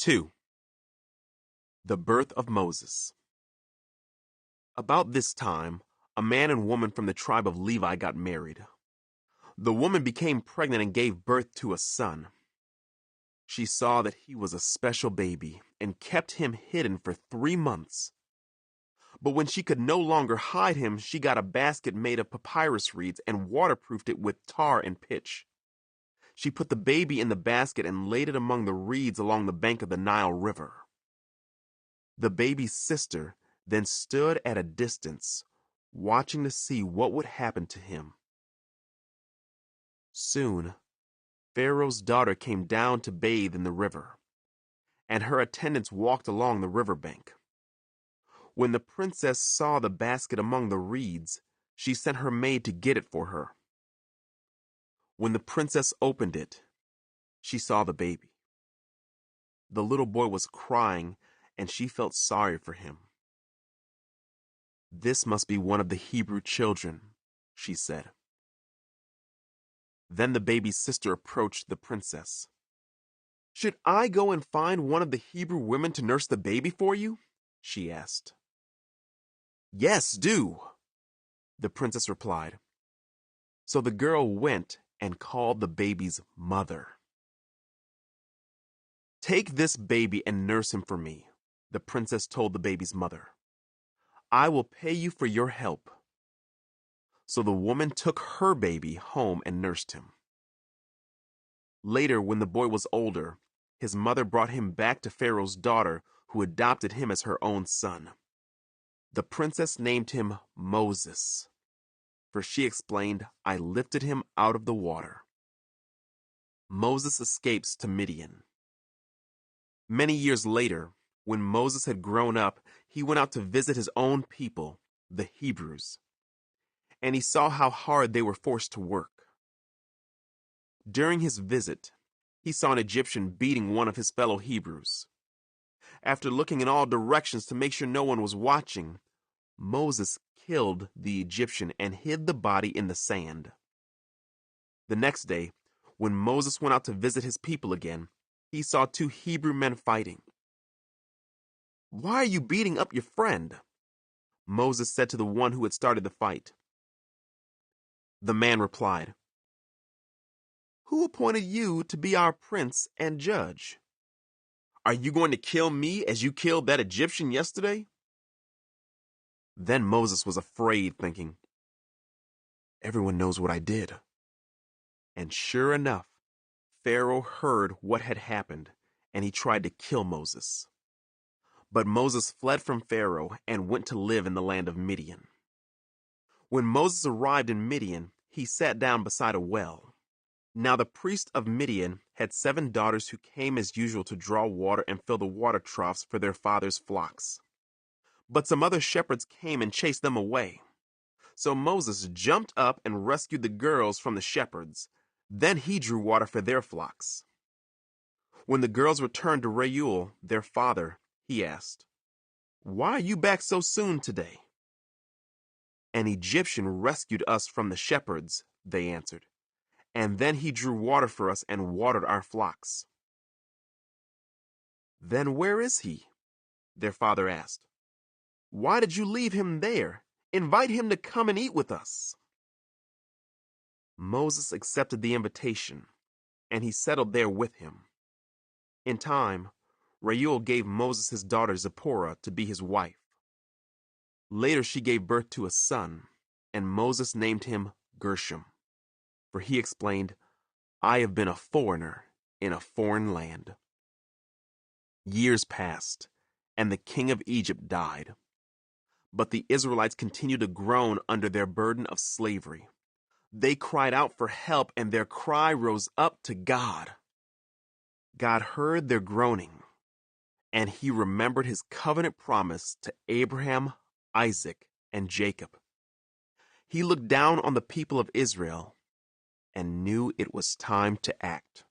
2. The birth of Moses. About this time, a man and woman from the tribe of Levi got married. The woman became pregnant and gave birth to a son. She saw that he was a special baby and kept him hidden for 3 months. But when she could no longer hide him, she got a basket made of papyrus reeds and waterproofed it with tar and pitch. She put the baby in the basket and laid it among the reeds along the bank of the Nile River. The baby's sister then stood at a distance, watching to see what would happen to him. Soon, Pharaoh's daughter came down to bathe in the river, and her attendants walked along the riverbank. When the princess saw the basket among the reeds, she sent her maid to get it for her. When the princess opened it, she saw the baby. The little boy was crying, and she felt sorry for him. "This must be one of the Hebrew children," she said. Then the baby's sister approached the princess. "Should I go and find one of the Hebrew women to nurse the baby for you?" she asked. "Yes, do," the princess replied. So the girl went and called the baby's mother. "Take this baby and nurse him for me," the princess told the baby's mother. "I will pay you for your help." So the woman took her baby home and nursed him. Later, when the boy was older, his mother brought him back to Pharaoh's daughter, who adopted him as her own son. The princess named him Moses, for she explained, "I lifted him out of the water." Moses escapes to Midian. Many years later, when Moses had grown up, he went out to visit his own people, the Hebrews, and he saw how hard they were forced to work. During his visit, he saw an Egyptian beating one of his fellow Hebrews. After looking in all directions to make sure no one was watching, Moses killed the Egyptian and hid the body in the sand. The next day, when Moses went out to visit his people again, he saw 2 Hebrew men fighting. "Why are you beating up your friend?" Moses said to the one who had started the fight. The man replied, "Who appointed you to be our prince and judge? Are you going to kill me as you killed that Egyptian yesterday?" Then Moses was afraid, thinking, "Everyone knows what I did." And sure enough, Pharaoh heard what had happened, and he tried to kill Moses. But Moses fled from Pharaoh and went to live in the land of Midian. When Moses arrived in Midian, he sat down beside a well. Now the priest of Midian had 7 daughters who came as usual to draw water and fill the water troughs for their father's flocks. But some other shepherds came and chased them away. So Moses jumped up and rescued the girls from the shepherds. Then he drew water for their flocks. When the girls returned to Reuel, their father, he asked, "Why are you back so soon today?" "An Egyptian rescued us from the shepherds," they answered, "and then he drew water for us and watered our flocks." "Then where is he?" their father asked. "Why did you leave him there? Invite him to come and eat with us." Moses accepted the invitation, and he settled there with him. In time, Reuel gave Moses his daughter Zipporah to be his wife. Later she gave birth to a son, and Moses named him Gershom, for he explained, "I have been a foreigner in a foreign land." Years passed, and the king of Egypt died. But the Israelites continued to groan under their burden of slavery. They cried out for help, and their cry rose up to God. God heard their groaning, and he remembered his covenant promise to Abraham, Isaac, and Jacob. He looked down on the people of Israel and knew it was time to act.